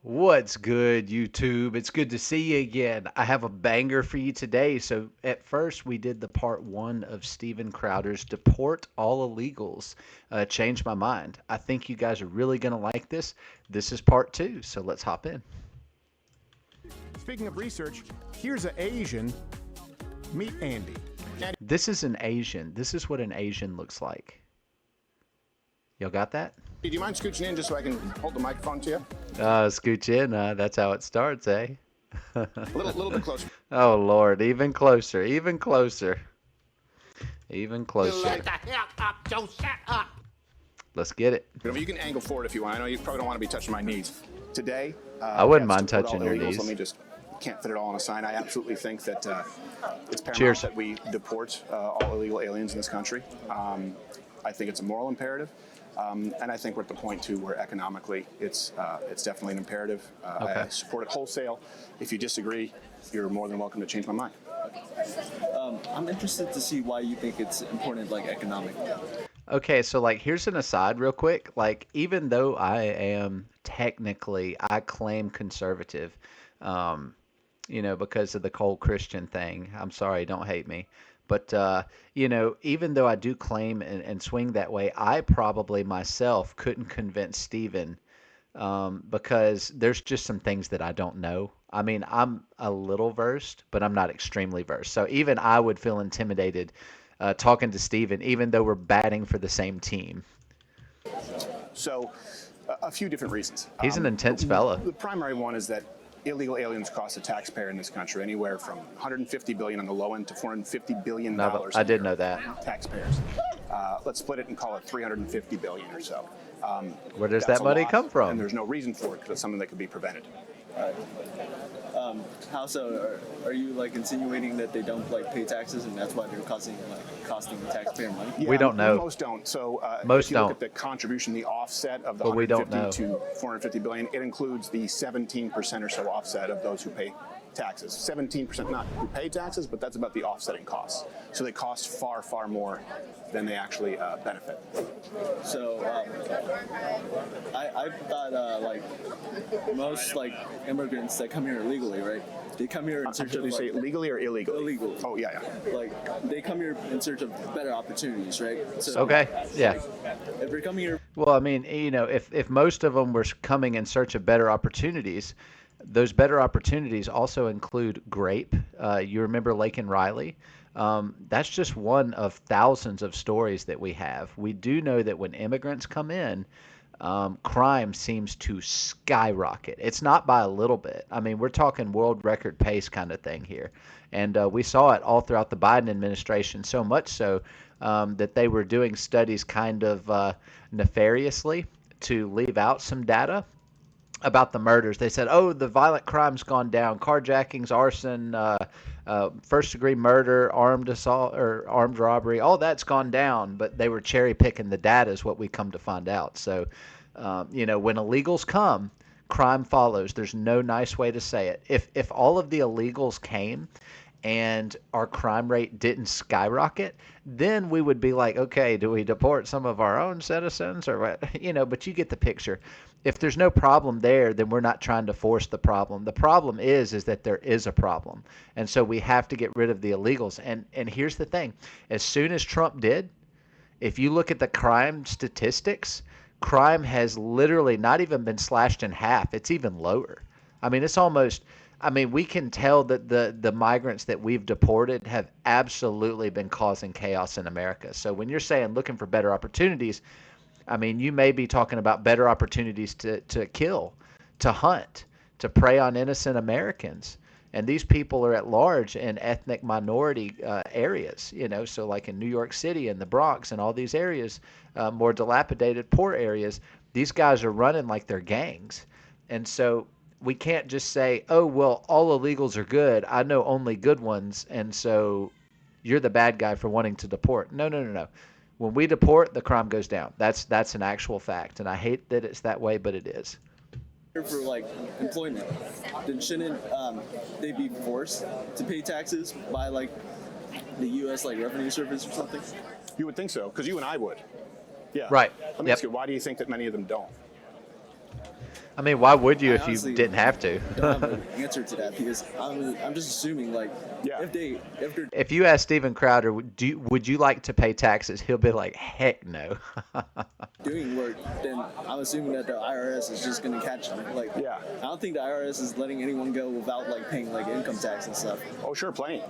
What's good, YouTube? It's good to see you again. I have a banger for you today. So, at first, we did the part one of Steven Crowder's Deport All Illegals. Changed my mind. I think you guys are really going to like this. This is part two, so let's hop in. Speaking of research, here's an Asian. Meet Andy. This is an Asian. This is what an Asian looks like. Y'all got that? Do you mind scooching in just so I can hold the microphone to you? Scooch in. That's how it starts, eh? A little bit closer. Oh, Lord. Even closer. Even closer. Even closer. Shut the hell up, Joe, shut up. Let's get it. You can angle forward if you want. I know you probably don't want to be touching my knees. Today, I wouldn't yeah, mind Deport touching All your Illegals. knees. Let me just can't fit it all on a sign. I absolutely think that it's paramount Cheers. that we deport all illegal aliens in this country. I think it's a moral imperative. And I think we're at the point, too, where economically it's definitely an imperative. Okay. I support it wholesale. If you disagree, you're more than welcome to change my mind. I'm interested to see why you think it's important, like economically. Okay, so here's an aside real quick. Even though I claim conservative, because of the cold Christian thing. I'm sorry, don't hate me. But, even though I do claim and swing that way, I probably myself couldn't convince Stephen because there's just some things that I don't know. I mean, I'm a little versed, but I'm not extremely versed. So even I would feel intimidated talking to Stephen, even though we're batting for the same team. So, a few different reasons. He's an intense fella. The primary one is that illegal aliens cost the taxpayer in this country anywhere from $150 billion on the low end to $450 billion. No, I did know that. Taxpayers. Let's split it and call it $350 billion or so. Where does That's that a money lot, come from? And there's no reason for it because it's something that could be prevented. How so? Are you insinuating that they don't pay taxes and that's why they're costing the taxpayer money? Yeah, we don't know. Most don't. So most if you look don't. at the contribution, the offset of the But we don't 150 to 450 billion, it includes the 17% or so offset of those who pay taxes. 17% not who pay taxes, but that's about the offsetting costs. So they cost far, far more than they actually benefit. So I thought most immigrants that come here illegally, right? They come here in search Did of you say legally or illegally? illegal. Oh yeah. They come here in search of better opportunities, right? So, Okay, yeah. If they're coming here, Well, I mean, if most of them were coming in search of better opportunities, those better opportunities also include grape. You remember Lake and Riley? That's just one of thousands of stories that we have. We do know that when immigrants come in, crime seems to skyrocket. It's not by a little bit. I mean, we're talking world record pace kind of thing here. And we saw it all throughout the Biden administration, so much so that they were doing studies kind of nefariously to leave out some data about the murders. They said, oh, the violent crime's gone down, carjackings, arson, first-degree murder, armed assault, or armed robbery, all that's gone down, but they were cherry-picking the data is what we come to find out. So, when illegals come, crime follows. There's no nice way to say it. If all of the illegals came and our crime rate didn't skyrocket, then we would be like, okay, do we deport some of our own citizens or what? But you get the picture. If there's no problem there, then we're not trying to force the problem. The problem is that there is a problem. And so we have to get rid of the illegals. And here's the thing. As soon as Trump did, if you look at the crime statistics, crime has literally not even been slashed in half. It's even lower. I mean, we can tell that the migrants that we've deported have absolutely been causing chaos in America. So when you're saying looking for better opportunities, I mean, you may be talking about better opportunities to kill, to hunt, to prey on innocent Americans. And these people are at large in ethnic minority areas, so like in New York City and the Bronx and all these areas, more dilapidated, poor areas, these guys are running like they're gangs. And so we can't just say, oh, well, all illegals are good. I know only good ones. And so you're the bad guy for wanting to deport. No. When we deport, the crime goes down. That's an actual fact. And I hate that it's that way, but it is. for employment, then shouldn't they be forced to pay taxes by the U.S. Revenue Service or something? You would think so, because you and I would. Yeah. Right. Let me ask you, why do you think that many of them don't? I mean, why would you I if you honestly didn't have to? don't have an answer to that because I'm just assuming like Yeah. if they're If you ask Steven Crowder, would you like to pay taxes? He'll be like, heck no. doing work, then I'm assuming that the IRS is just gonna catch them. Like, Yeah. I don't think the IRS is letting anyone go without like paying like income tax and stuff. Oh, sure, plenty.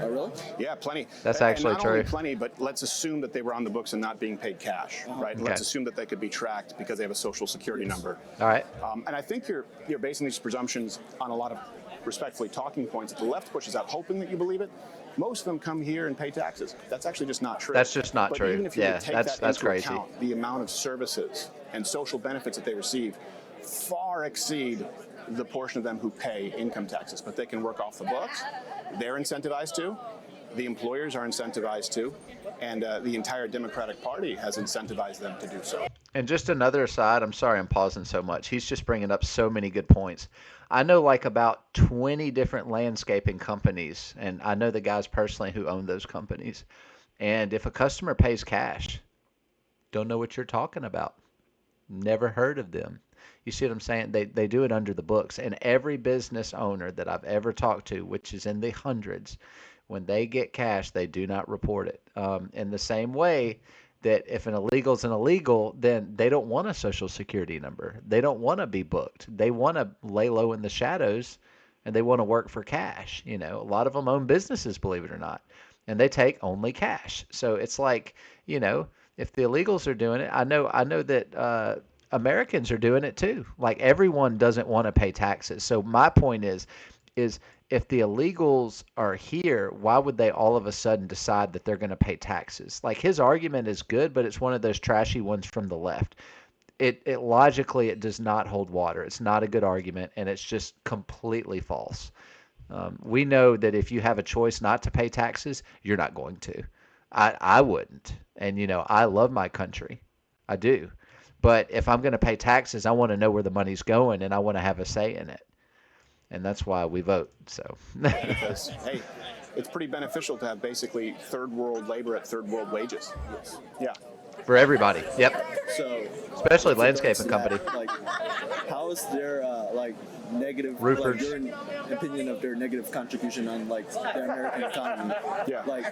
Oh, really? Yeah, plenty. That's And actually not only true. plenty, but let's assume that they were on the books and not being paid cash, right? Okay. Let's assume that they could be tracked because they have a social security number. All right. And I think you're basing these presumptions on a lot of respectfully talking points that the left pushes out, hoping that you believe it. Most of them come here and pay taxes. That's actually just not true. That's just not but true. Even if you Yeah, would take that's that into crazy. account, the amount of services and social benefits that they receive far exceed the portion of them who pay income taxes. But they can work off the books. They're incentivized to. The employers are incentivized to. And the entire Democratic Party has incentivized them to do so. And just another aside, I'm sorry I'm pausing so much. He's just bringing up so many good points. I know like about 20 different landscaping companies, and I know the guys personally who own those companies. And if a customer pays cash, don't know what you're talking about. Never heard of them. You see what I'm saying? They do it under the books. And every business owner that I've ever talked to, which is in the hundreds, when they get cash, they do not report it. In the same way that if an illegal is an illegal, then they don't want a social security number. They don't want to be booked. They want to lay low in the shadows and they want to work for cash. You know, a lot of them own businesses, believe it or not, and they take only cash. So it's like, you know, if the illegals are doing it, I know that Americans are doing it too. Like everyone doesn't want to pay taxes. So my point is if the illegals are here, why would they all of a sudden decide that they're going to pay taxes? Like his argument is good, but it's one of those trashy ones from the left. It logically it does not hold water. It's not a good argument, and it's just completely false. We know that if you have a choice not to pay taxes, you're not going to. I wouldn't, and you know I love my country, I do. But if I'm going to pay taxes, I want to know where the money's going, and I want to have a say in it, and that's why we vote. So. Because, hey, it's pretty beneficial to have basically third world labor at third world wages. Yes. Yeah. For everybody. Yep. So, Especially with regards landscaping to company. that, like, how is their like negative, Roofers. like your opinion of their negative contribution on like the American economy? Yeah. Like,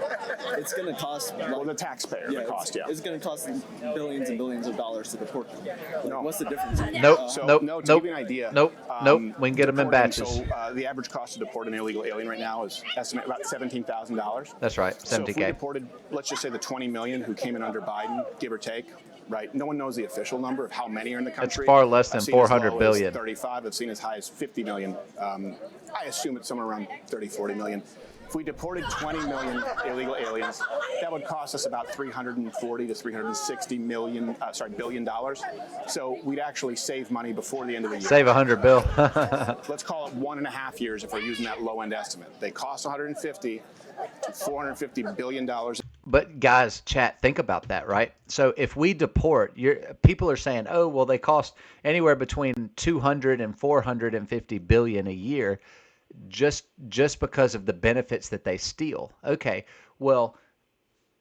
it's gonna cost. Like, Well, the taxpayer, the cost, yeah. It's gonna cost them billions and billions of dollars to deport them. Like, No. what's the difference? Nope. So, nope. no, to nope. give you an idea. Nope. Nope. We can get them in deporting- batches. So the average cost to deport an illegal alien right now is estimated about $17,000. That's right. So if we 70K. deported, let's just say the 20 million who came in under Biden, give or take, right? No one knows the official number of how many are in the country. far less than I've seen as 400 low billion. As 35. I've seen as high as 50 million. I assume it's somewhere around 30, 40 million. If we deported 20 million illegal aliens, that would cost us about 340 to 360 billion dollars. So we'd actually save money before the end of the year. Save 100 bill. Let's call it 1.5 years if we're using that low end estimate. They cost 150 to 450 billion dollars. But guys, chat, think about that, right? So if we deport, people are saying, oh, well, they cost anywhere between 200 and 450 billion a year just because of the benefits that they steal. Okay, well,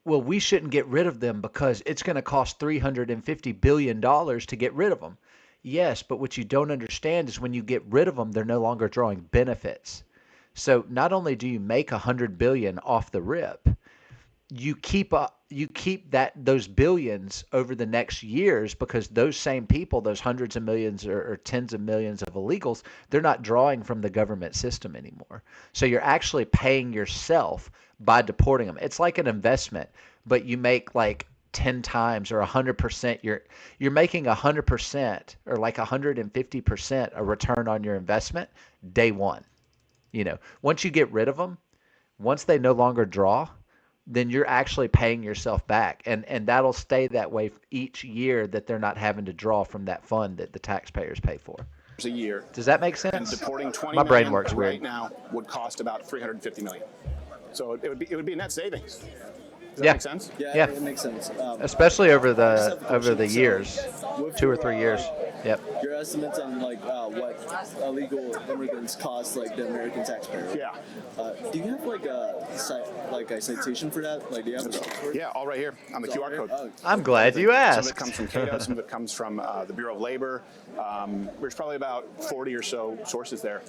we shouldn't get rid of them because it's going to cost $350 billion to get rid of them. Yes, but what you don't understand is when you get rid of them, they're no longer drawing benefits. So not only do you make $100 billion off the rip, you keep those billions over the next years because those same people, those hundreds of millions or tens of millions of illegals, they're not drawing from the government system anymore. So you're actually paying yourself by deporting them. It's like an investment, but you make like 10 times or 100%. You're making 100% or like 150% a return on your investment day one. You know, once you get rid of them, once they no longer draw, then you're actually paying yourself back. And that'll stay that way each year that they're not having to draw from that fund that the taxpayers pay for. A year. Does that make And sense? deporting 20 My brain million works right weird. now would cost about 350 million. So it would be a net savings. Does that Yeah. make sense? Yeah, Yeah. it makes sense. Especially over I just have a the question. years, With 2 or your, 3 years. Yep. Your estimates on like what illegal immigrants cost like the American taxpayer. Yeah. Do you have like a citation for that? Like, do you have a software? Yeah, all right here on the It's all QR right? code. Oh, I'm glad you Some of it asked. comes from Cato, some of it comes from the Bureau of Labor. There's probably about 40 or so sources there,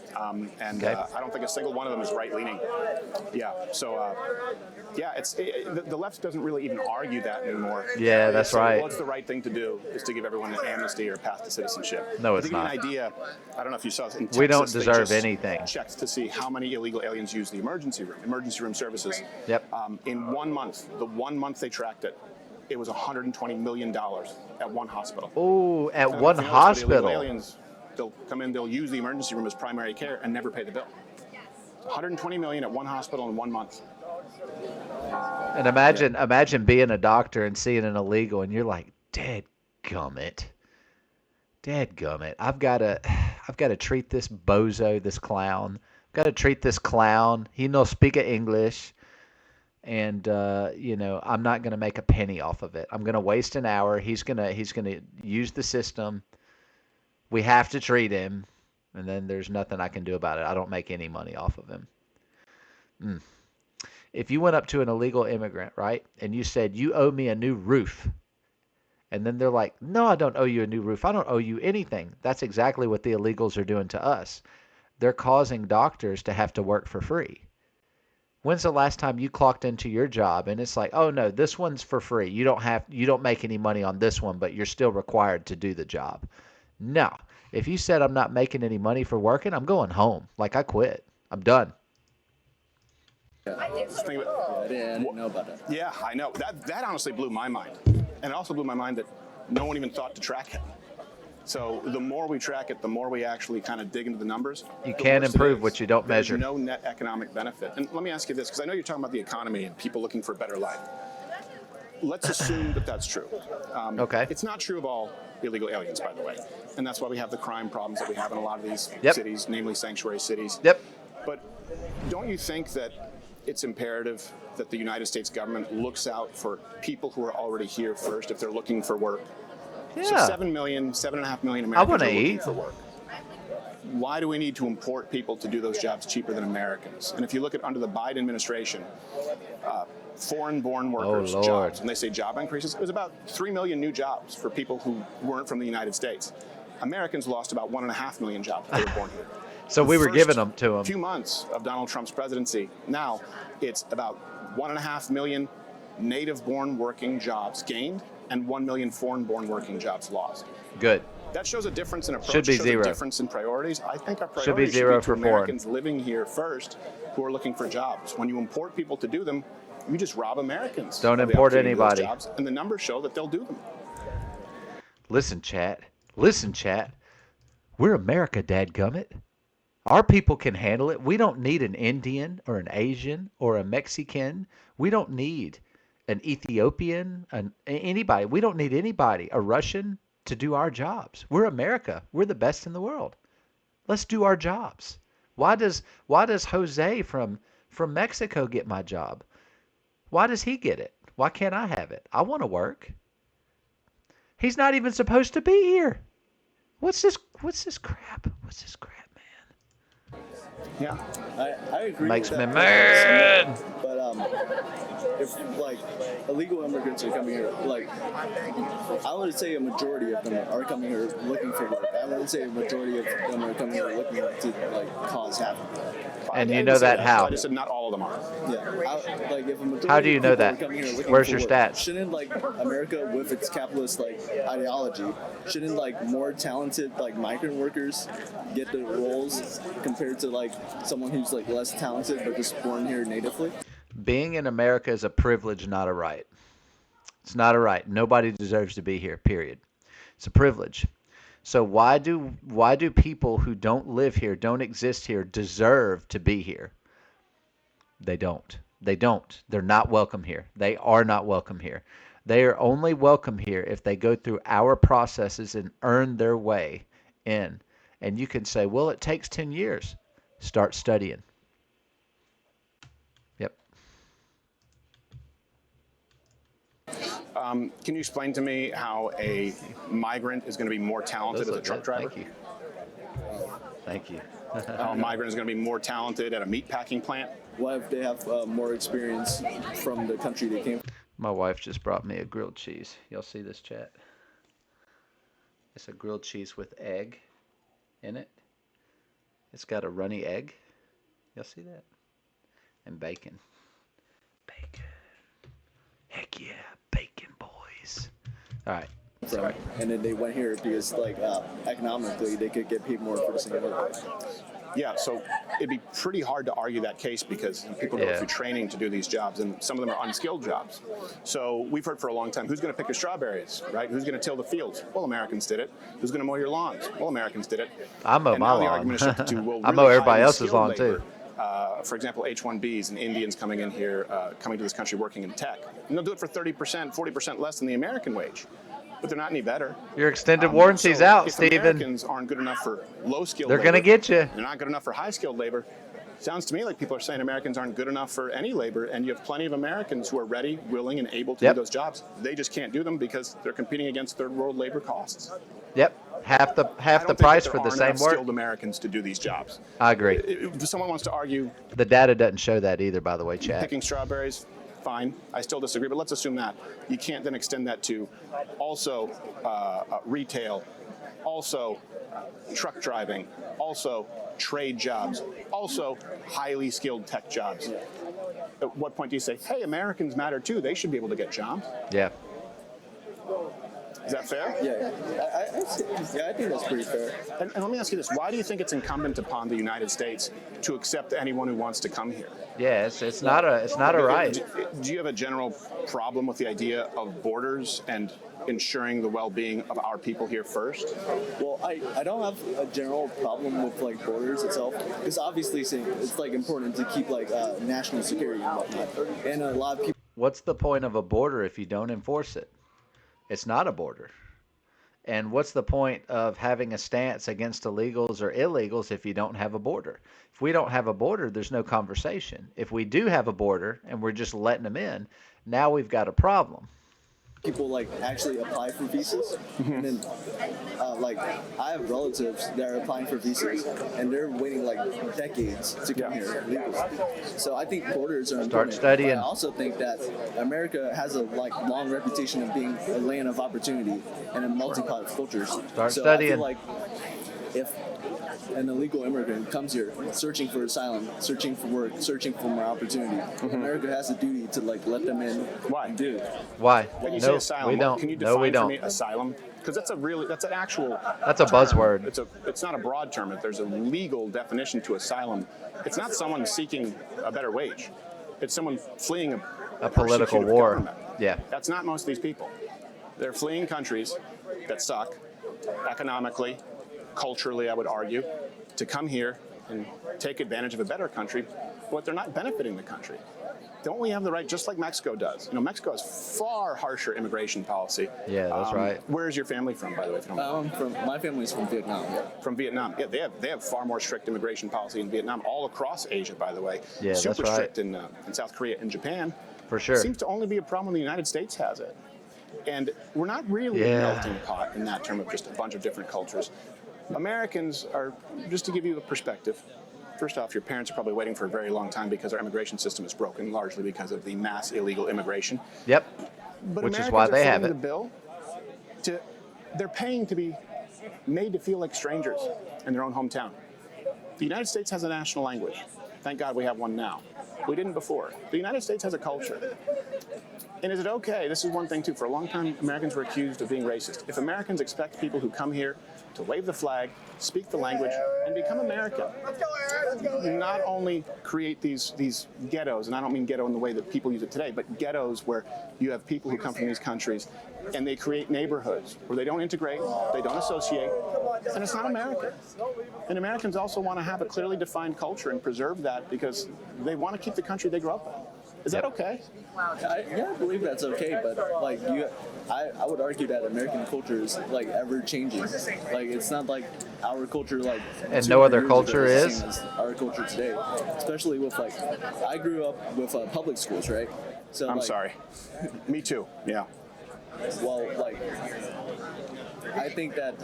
and Okay. I don't think a single one of them is right-leaning. Yeah, so yeah, the left doesn't really even argue that anymore. Yeah, They that's say, right. Well, it's the right thing to do is to give everyone an amnesty or path to citizenship. No, To it's give you an not. idea, I don't know if you saw this in Texas. We don't they deserve just anything. Checked to see how many illegal aliens use the emergency room services. Yep. In 1 month, the 1 month they tracked it, it was $120 million at one hospital. Oh, at And one if you notice, but illegal hospital. aliens, they'll come in, they'll use the emergency room as primary care and never pay the bill. 120 million at one hospital in 1 month. And imagine being a doctor and seeing an illegal, and you're like, Dadgummit. I've gotta treat this bozo, this clown. I've gotta treat this clown. He no speak a English. And I'm not gonna make a penny off of it. I'm gonna waste an hour. He's gonna use the system. We have to treat him, and then there's nothing I can do about it. I don't make any money off of him. If you went up to an illegal immigrant, right, and you said, you owe me a new roof, and then they're like, no, I don't owe you a new roof. I don't owe you anything. That's exactly what the illegals are doing to us. They're causing doctors to have to work for free. When's the last time you clocked into your job and it's like, oh no, this one's for free. You don't make any money on this one, but you're still required to do the job. No. If you said I'm not making any money for working, I'm going home. Like, I quit. I'm done. Just think about- I didn't know about that. Yeah, I know. That honestly blew my mind. And it also blew my mind that no one even thought to track it. So the more we track it, the more we actually kind of dig into the numbers. You the can't worse it improve is. what you don't There's measure. no net economic benefit. And let me ask you this, because I know you're talking about the economy and people looking for a better life. Let's assume that that's true. Okay. It's not true of all illegal aliens, by the way. And that's why we have the crime problems that we have in a lot of these Yep. cities, namely sanctuary cities. Yep. But don't you think that it's imperative that the United States government looks out for people who are already here first if they're looking for work? Yeah. So 7.5 million Americans wanna are looking eat. for work. Why do we need to import people to do those jobs cheaper than Americans? And if you look at under the Biden administration, foreign-born workers' Lord. jobs, when they say job increases, it was about 3 million new jobs for people who weren't from the United States. Americans lost about 1.5 million jobs if they were born here. So we were First giving them to him. few months of Donald Trump's presidency, now it's about 1.5 million native-born working jobs gained and 1 million foreign-born working jobs lost. Good. That shows a difference in approach. Should be shows zero. A difference in priorities. I think our priorities Should be zero to for foreign. Americans living here first who are looking for jobs. When you import people to do them, you just rob Americans. Don't of the import opportunity to do those anybody. jobs, and the numbers show that they'll do them. Listen, chat. We're America, dadgummit. Our people can handle it. We don't need an Indian or an Asian or a Mexican. We don't need an Ethiopian, anybody. We don't need anybody, a Russian, to do our jobs. We're America. We're the best in the world. Let's do our jobs. Why does Jose from Mexico get my job? Why does he get it? Why can't I have it? I want to work. He's not even supposed to be here. What's this crap? What's this crap, man? Yeah. I agree. Makes with me that. mad. But if like illegal immigrants are coming here, like I would say a majority of them are coming here looking for work. I wouldn't say a majority of them are coming here looking to like cause havoc. And I you didn't know say that how? I just said not all of them are. Yeah, like if a majority How do you of know people that? are coming here looking Where's for your work, stats? Shouldn't like America with its capitalist like ideology, shouldn't like more talented like migrant workers get the roles compared to like someone who's like less talented but just born here natively? Being in America is a privilege, not a right. It's not a right. Nobody deserves to be here, period. It's a privilege. So why do people who don't live here, don't exist here, deserve to be here? They don't. They don't. They're not welcome here. They are not welcome here. They are only welcome here if they go through our processes and earn their way in. And you can say, well, it takes 10 years. Start studying. Yep. Can you explain to me how a migrant is going to be more talented Those as a look truck good. driver? Thank you. How a migrant is going to be more talented at a meat packing plant? What if they have more experience from the country they came from? My wife just brought me a grilled cheese. Y'all see this, chat? It's a grilled cheese with egg in it. It's got a runny egg. Y'all see that? And bacon. Bacon. Heck yeah, bacon, boys. All right. Sorry. And then they went here because, like, economically, they could get paid more for the same work. Yeah, so it'd be pretty hard to argue that case because people go through training to do these jobs, and some of them are unskilled jobs. So we've heard for a long time, who's going to pick your strawberries, right? Who's going to till the fields? Well, Americans did it. Who's going to mow your lawns? Well, Americans did it. I mow and my now the lawn. argument is shifted to, well, I really mow everybody highly else's skilled lawn, labor. too. For example, H-1Bs and Indians coming in here, coming to this country working in tech. And they'll do it for 30%, 40% less than the American wage. But they're not any better. Your extended warranty's out, if Steven. Americans aren't good enough for low-skilled They're labor, going to get you. they're not good enough for high-skilled labor. Sounds to me like people are saying Americans aren't good enough for any labor, and you have plenty of Americans who are ready, willing, and able to do those jobs. They just can't do them because they're competing against third-world labor costs. Yep, half the I price don't for think the that there same aren't enough work. skilled Americans to do these jobs. I agree. If someone wants to argue The data doesn't show that either, by the way, chat. picking strawberries, fine. I still disagree, but let's assume that. You can't then extend that to also retail, also truck driving, also trade jobs, also highly skilled tech jobs. At what point do you say, hey, Americans matter too, they should be able to get jobs? Yeah. Is that fair? Yeah, I think that's pretty fair. And let me ask you this, why do you think it's incumbent upon the United States to accept anyone who wants to come here? Yeah, it's not a right. Do you have a general problem with the idea of borders and ensuring the well-being of our people here first? Well, I don't have a general problem with like borders itself, because obviously it's like important to keep like national security and whatnot. And a lot of people. What's the point of a border if you don't enforce it? It's not a border. And what's the point of having a stance against illegals or illegals if you don't have a border? If we don't have a border, there's no conversation. If we do have a border and we're just letting them in, now we've got a problem. People like actually apply for visas, and then like I have relatives that are applying for visas, and they're waiting like decades to come here legally. So I think borders are important. studying. But I also think that America has a like long reputation of being a land of opportunity and a multi-pot of cultures. Start so studying. I feel like if an illegal immigrant comes here searching for asylum, searching for work, searching for more opportunity, America has a duty to like let them in. Why? And do. Why? When you No, say asylum, we don't. can you No, we define for me don't. asylum? Because that's an actual That's a term. buzzword. It's not a broad term. There's a legal definition to asylum. It's not someone seeking a better wage. It's someone fleeing A political persecuted war. government. Yeah. That's not most of these people. They're fleeing countries that suck economically, culturally, I would argue, to come here and take advantage of a better country, but they're not benefiting the country. Don't we have the right, just like Mexico does? You know, Mexico has far harsher immigration policy. Yeah, that's right. Where is your family from, by the way? If you don't mind? My family's from Vietnam. From Vietnam. Yeah, they have far more strict immigration policy in Vietnam, all across Asia, by the way. Yeah, that's Super right. strict in South Korea and Japan. For sure. Seems to only be a problem when the United States has it. And we're not really a melting pot in that term of just a bunch of different cultures. Americans are, just to give you a perspective, first off, your parents are probably waiting for a very long time because our immigration system is broken, largely because of the mass illegal immigration. Yep. But Which is Americans why are they have footing it. the bill they're paying to be made to feel like strangers in their own hometown. The United States has a national language. Thank God we have one now. We didn't before. The United States has a culture. And is it okay? This is one thing too. For a long time, Americans were accused of being racist. If Americans expect people who come here to wave the flag, speak the language, and become American, not only create these ghettos, and I don't mean ghetto in the way that people use it today, but ghettos where you have people who come from these countries and they create neighborhoods where they don't integrate, they don't associate, and it's not America. And Americans also want to have a clearly defined culture and preserve that because they want to keep the country they grew up in. Is that okay? I believe that's okay, but like I would argue that American culture is like ever changing. Like it's not like our culture like. And no other 200 years culture ago is? the same as our culture today, especially with like I grew up with public schools, right? So I'm like, sorry. Me too. Yeah. Well, like, I think that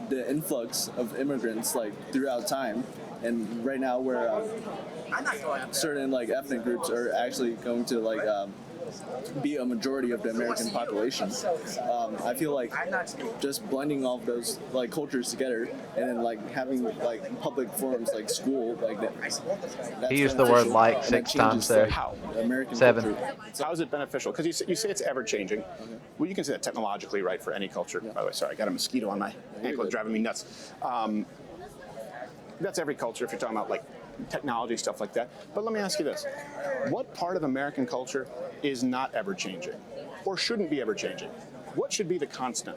the influx of immigrants, like, throughout time, and right now where certain, like, ethnic groups are actually going to, like, be a majority of the American population. I feel like just blending all of those like cultures together and then like having like public forums like school like that. He used the word beneficial, like and that 6 times changes, there. like, How? American 7. culture. How is it beneficial? Because you say it's ever changing. Well, you can say that technologically, right, for any culture. By the way, sorry, I got a mosquito on my ankle, it's driving me nuts. That's every culture if you're talking about like technology, stuff like that. But let me ask you this. What part of American culture is not ever changing or shouldn't be ever changing? What should be the constant?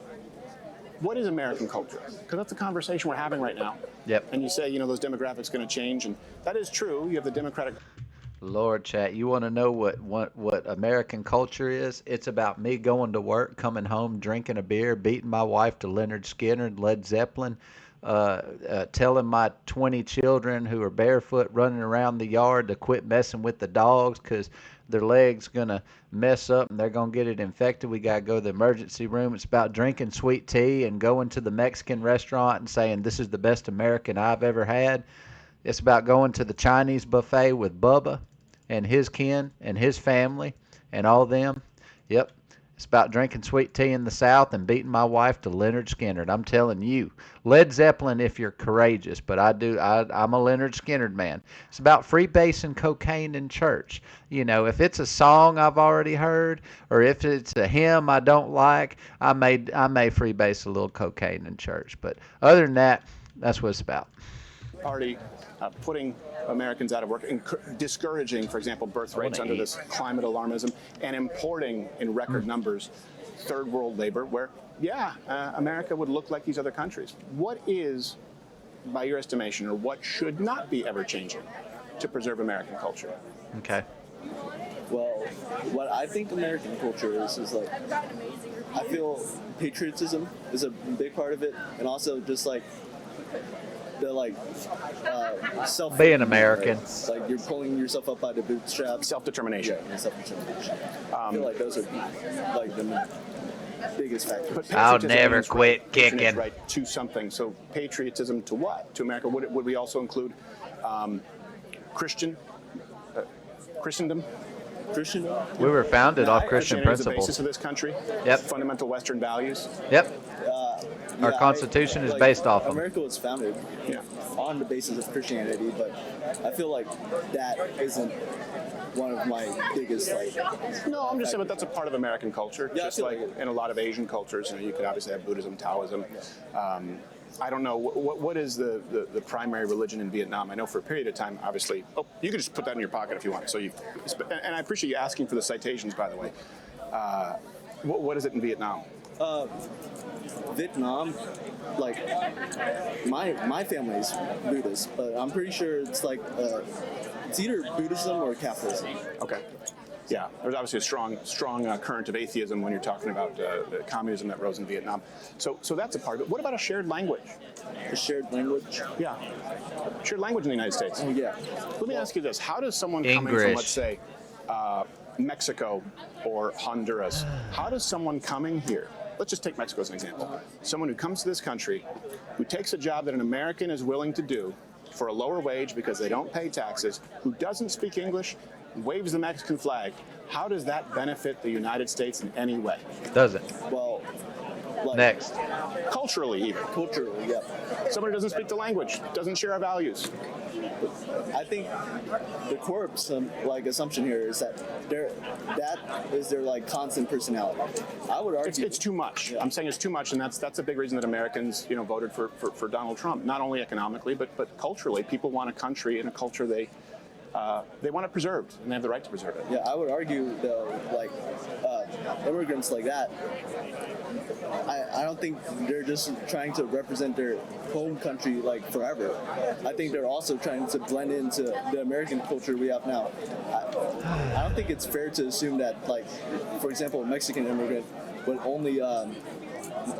What is American culture? Because that's the conversation we're having right now. Yep. And you say, you know, those demographics going to change, and that is true. You have the Democratic. Lord, chat, you want to know what American culture is? It's about me going to work, coming home, drinking a beer, beating my wife to Leonard Skinner and Led Zeppelin, telling my 20 children who are barefoot running around the yard to quit messing with the dogs because their legs going to mess up and they're going to get it infected. We got to go to the emergency room. It's about drinking sweet tea and going to the Mexican restaurant and saying, this is the best American I've ever had. It's about going to the Chinese buffet with Bubba and his kin and his family and all them. Yep. It's about drinking sweet tea in the South and beating my wife to Leonard Skinner. I'm telling you, Led Zeppelin if you're courageous, but I'm a Leonard Skinner man. It's about freebasing cocaine in church. You know, if it's a song I've already heard or if it's a hymn I don't like, I may freebase a little cocaine in church. But other than that, that's what it's about. Party putting Americans out of work, discouraging, for example, birth rates under this climate alarmism, and importing in record numbers third world labor where, America would look like these other countries. What is, by your estimation, or what should not be ever changing to preserve American culture? Okay. Well, what I think American culture is like, I feel patriotism is a big part of it, and also just like the self Being American. like you're pulling yourself up by the bootstraps. Self-determination. Yeah, self-determination. I feel like those are like the biggest factors. But I'll patriotism never means quit patronage, kicking. right, to something. So patriotism to what? To America? Would we also include Christendom? Christian. We were founded off Christian Christianity is the principles. basis of this country. Yep. Fundamental Western values. Yep. Our Constitution is based off of them. America was founded on the basis of Christianity, but I feel like that isn't one of my biggest No, I'm just saying, but that's a part of American culture. Yeah, I just feel like like in a lot of Asian cultures, you could obviously have Buddhism, Taoism. I don't know what is the primary religion in Vietnam. I know for a period of time, obviously. Oh, you can just put that in your pocket if you want. So and I appreciate you asking for the citations, by the way. What is it in Vietnam? Vietnam, like my family is Buddhist, but I'm pretty sure it's like it's either Buddhism or Catholicism. Okay. Yeah, there's obviously a strong current of atheism when you're talking about the communism that rose in Vietnam. So that's a part of it. What about a shared language? A shared language? Yeah, shared language in the United States. Oh yeah. Let me ask you this: how does someone coming from, English. let's say, Mexico or Honduras, how does someone coming here? Let's just take Mexico as an example. Someone who comes to this country, who takes a job that an American is willing to do for a lower wage because they don't pay taxes, who doesn't speak English, waves the Mexican flag. How does that benefit the United States in any way? Doesn't. Well, like, Next. Culturally, even. culturally, yeah. Somebody who doesn't speak the language, doesn't share our values. I think the core assumption here is that that is their constant personality. I would argue It's too much. Yeah. I'm saying it's too much, and that's a big reason that Americans, voted for Donald Trump. Not only economically, but culturally. People want a country and a culture they want it preserved, and they have the right to preserve it. Yeah, I would argue though, immigrants like that, I don't think they're just trying to represent their home country forever. I think they're also trying to blend into the American culture we have now. I don't think it's fair to assume that, for example, a Mexican immigrant would only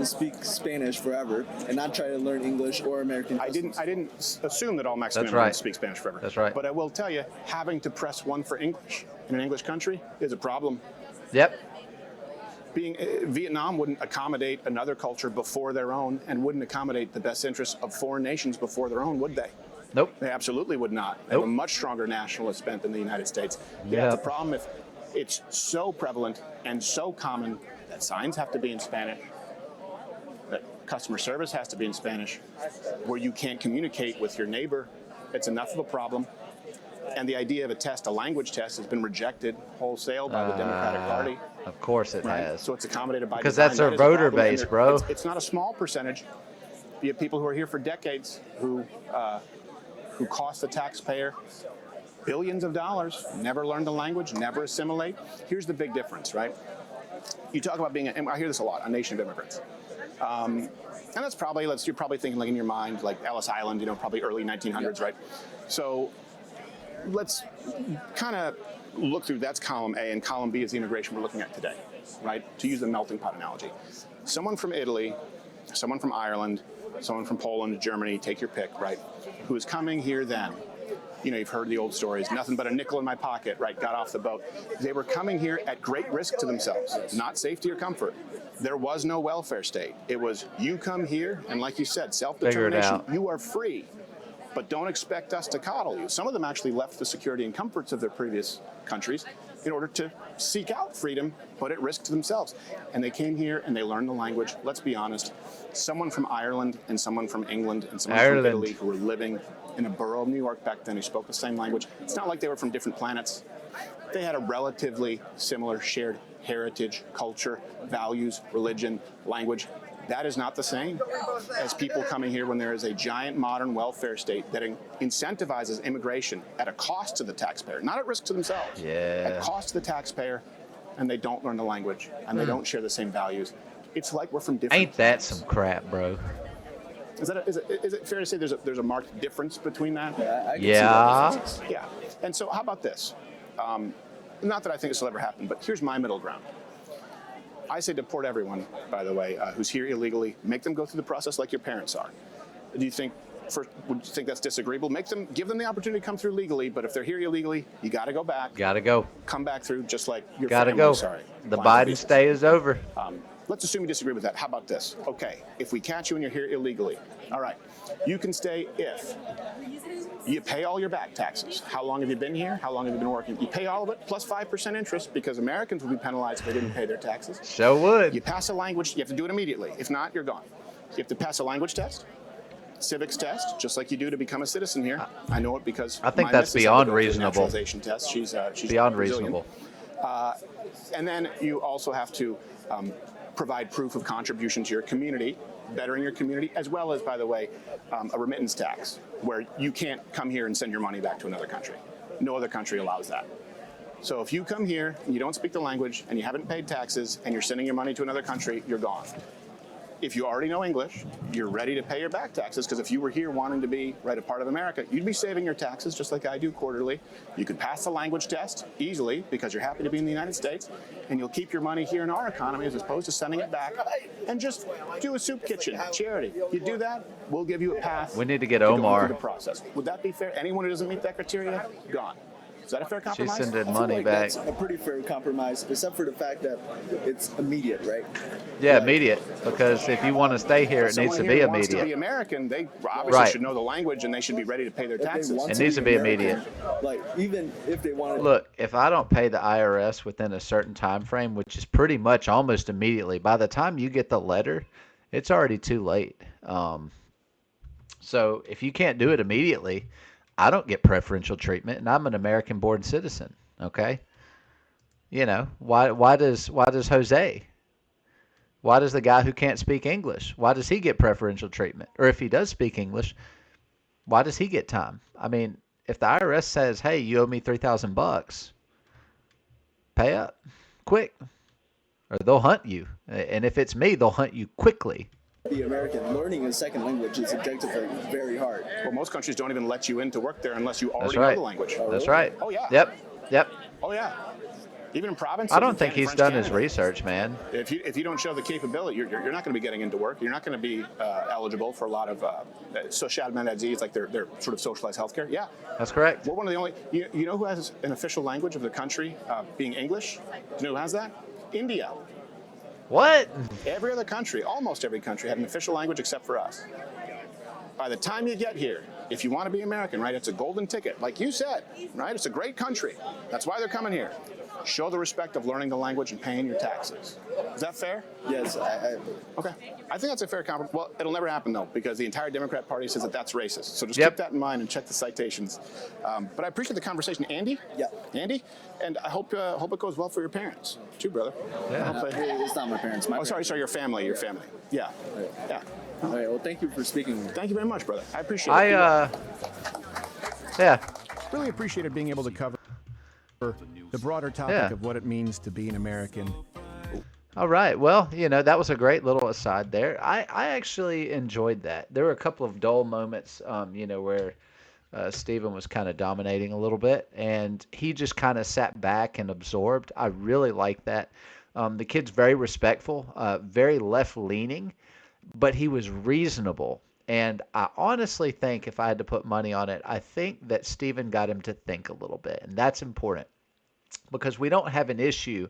speak Spanish forever and not try to learn English or American customs. I didn't assume that all Mexican That's immigrants right. speak Spanish forever. That's right. But I will tell you, having to press one for English in an English country is a problem. Yep. Vietnam wouldn't accommodate another culture before their own, and wouldn't accommodate the best interests of foreign nations before their own, would they? Nope. They absolutely would not. They have a much stronger nationalist bent than the United States. Yeah. It's a problem if it's so prevalent and so common that signs have to be in Spanish, that customer service has to be in Spanish, where you can't communicate with your neighbor. It's enough of a problem. And the idea of a test, a language test, has been rejected wholesale by the Democratic Party. Of course it has. So it's accommodated by because design. that's their That is a voter problem, and base, bro. It's not a small percentage. You have people who are here for decades who cost the taxpayer billions of dollars, never learn the language, never assimilate. Here's the big difference, right? You talk about being, and I hear this a lot, a nation of immigrants. And that's probably, you're probably thinking like in your mind, like Ellis Island, probably early 1900s, right? So let's kind of look through, that's column A, and column B is the immigration we're looking at today, right? To use the melting pot analogy. Someone from Italy, someone from Ireland, someone from Poland, Germany, take your pick, right? Who is coming here then. You've heard the old stories, nothing but a nickel in my pocket, right? Got off the boat. They were coming here at great risk to themselves, not safety or comfort. There was no welfare state. It was, you come here, and like you said, self-determination, you are free, but don't expect us to coddle you. Some of them actually left the security and comforts of their previous countries in order to seek out freedom, but at risk to themselves. And they came here and they learned the language. Let's be honest, someone from Ireland and someone from England and someone from Italy who were living in a borough of New York back then who spoke the same language, it's not like they were from different planets. They had a relatively similar shared heritage, culture, values, religion, language. That is not the same as people coming here when there is a giant modern welfare state that incentivizes immigration at a cost to the taxpayer, not at risk to themselves, at cost to the taxpayer, and they don't learn the language, and they don't share the same values. It's like we're from different Ain't that some crap, bro? Is it fair to say there's a marked difference between that? Yeah. I can see that difference. Yeah. And so how about this? Not that I think this will ever happen, but here's my middle ground. I say deport everyone, by the way, who's here illegally. Make them go through the process like your parents are. Would you think that's disagreeable? Give them the opportunity to come through legally, but if they're here illegally, you got to go back. Got to go. Come back through just like your Got to family. go. Sorry. The Biden stay is over. Let's assume you disagree with that. How about this? Okay, if we catch you and you're here illegally, all right, you can stay if you pay all your back taxes. How long have you been here? How long have you been working? You pay all of it plus 5% interest because Americans would be penalized if they didn't pay their taxes. So would. You pass a language, you have to do it immediately. If not, you're gone. You have to pass a language test, civics test, just like you do to become a citizen here. I know it because I think my that's missus beyond had to go through a reasonable. Naturalization test. She's Beyond Brazilian. reasonable. And then you also have to provide proof of contribution to your community, bettering your community, as well as, by the way, a remittance tax, where you can't come here and send your money back to another country. No other country allows that. So if you come here and you don't speak the language and you haven't paid taxes and you're sending your money to another country, you're gone. If you already know English, you're ready to pay your back taxes, because if you were here wanting to be a part of America, you'd be saving your taxes just like I do quarterly. You could pass the language test easily because you're happy to be in the United States, and you'll keep your money here in our economy as opposed to sending it back, and just do a soup kitchen, charity. You do that, we'll give you a path. We need to get going Omar. through the process. Would that be fair? Anyone who doesn't meet that criteria, gone. Is that a fair She's compromise? sending I feel money like back. That's a pretty fair compromise, except for the fact that it's immediate, right? Yeah, Like, immediate. Because if you want to stay here, it needs Someone to here be who wants to be immediate. American, they obviously Right. should know the language and they should be ready to pay their if they taxes. want It needs to be American, immediate. Like, even if they wanted Look, if I don't pay the IRS within a certain time frame, which is pretty much almost immediately, by the time you get the letter, it's already too late. So if you can't do it immediately, I don't get preferential treatment, and I'm an American-born citizen. Okay, why does Jose? Why does the guy who can't speak English? Why does he get preferential treatment? Or if he does speak English, why does he get time? I mean, if the IRS says, "Hey, you owe me $3,000, pay up, quick," or they'll hunt you. And if it's me, they'll hunt you quickly. be American, learning a second language is objectively very hard. Well, most countries don't even let you in to work there unless you That's already know right. the language. That's right. Oh, yeah. Yep. Oh, yeah. Even in provinces. I don't in think he's French done his Canada, research, man. If you don't show the capability, you're not going to be getting into work. You're not going to be eligible for a lot of social maladie. It's like their sort of socialized healthcare. Yeah. That's correct. We're one of the only. You know who has an official language of the country being English? Do you know who has that? India. What? Every other country, almost every country, had an official language except for us. By the time you get here, if you want to be American, right, it's a golden ticket. Like you said, right? It's a great country. That's why they're coming here. Show the respect of learning the language and paying your taxes. Is that fair? Yes, Okay. I think that's a fair compromise. Well, it'll never happen, though, because the entire Democrat Party says that that's racist. So just Yep. keep that in mind and check the citations. But I appreciate the conversation. Andy? Yeah. Andy? And I hope it goes well for your parents, too, brother. Yeah. it's not my parents. My Oh, sorry, your family. Yeah. Yeah. All right. Well, thank you for speaking with me. Thank you very much, brother. I appreciate it. Yeah. Really appreciated being able to cover the broader topic Yeah. of what it means to be an American. All right. Well, that was a great little aside there. I actually enjoyed that. There were a couple of dull moments, where Stephen was kind of dominating a little bit, and he just kind of sat back and absorbed. I really like that. The kid's very respectful, very left-leaning, but he was reasonable. And I honestly think, if I had to put money on it, I think that Stephen got him to think a little bit, and that's important because we don't have an issue,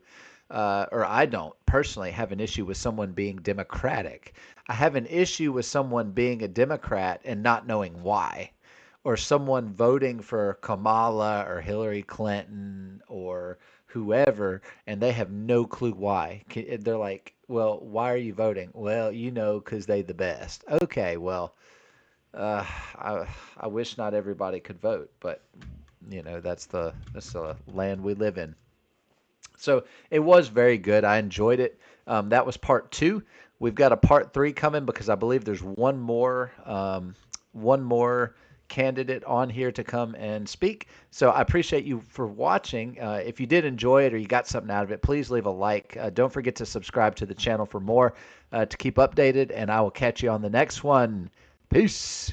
or I don't personally have an issue with someone being Democratic. I have an issue with someone being a Democrat and not knowing why, or someone voting for Kamala or Hillary Clinton or whoever, and they have no clue why. They're like, well, why are you voting? Well, because they the best. Okay, well, uh, I wish not everybody could vote, but that's the land we live in. So it was very good. I enjoyed it. That was part 2. We've got a part 3 coming because I believe there's one more candidate on here to come and speak. So I appreciate you for watching. If you did enjoy it or you got something out of it, please leave a like. Don't forget to subscribe to the channel for more to keep updated, and I will catch you on the next one. Peace.